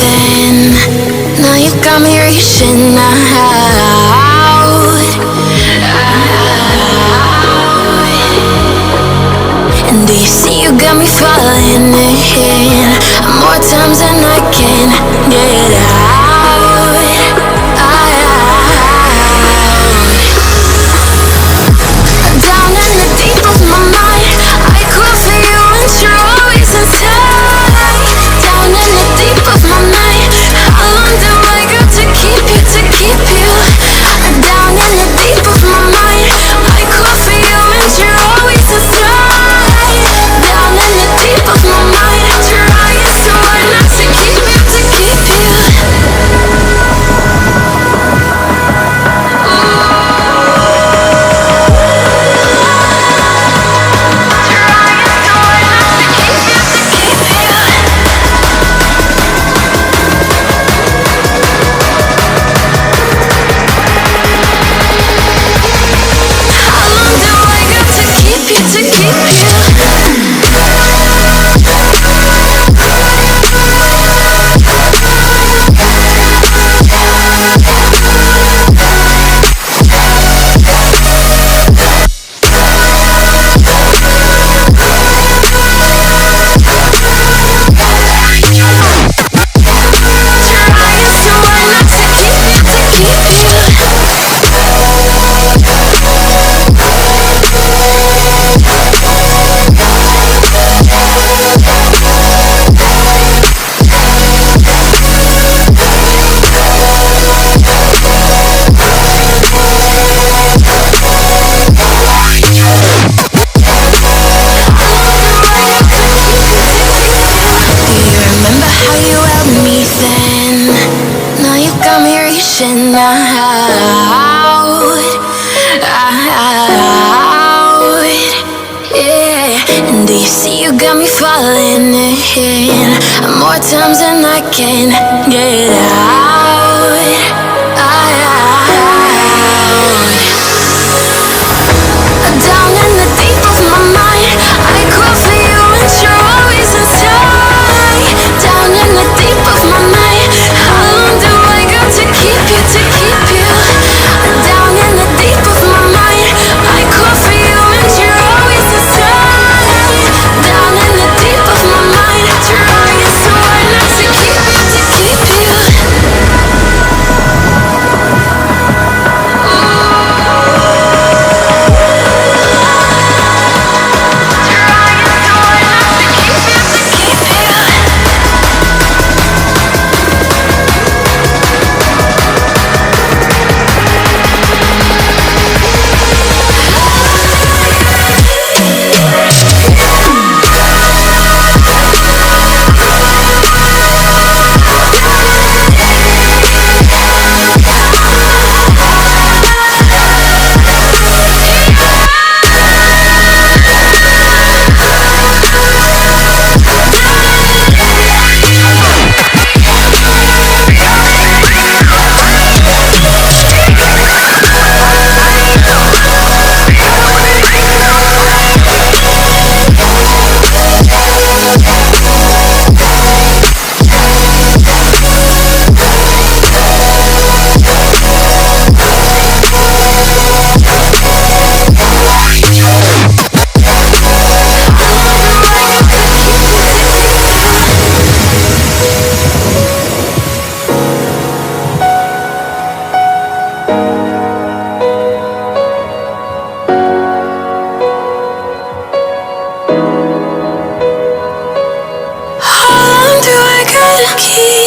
then. Now you got me reaching out. And do you see you got me falling in more times than I can get out. Down in the deep of my mind, I call for you and you're always inside. Down in the deep of my mind, how long do I got to keep you, to keep you? Down in the deep of my mind, I call for you and you're always inside. Down in the deep of my mind, trying so hard not to keep you, to keep you. More times than I can get out. Down in the deep of my mind, I call for you and you're always inside. Down in the deep of my mind, how long do I got to keep you, to keep you? Down in the deep of my mind, I call for you and you're always inside. Down in the deep of my mind, trying so hard not to keep you, to keep you. Keep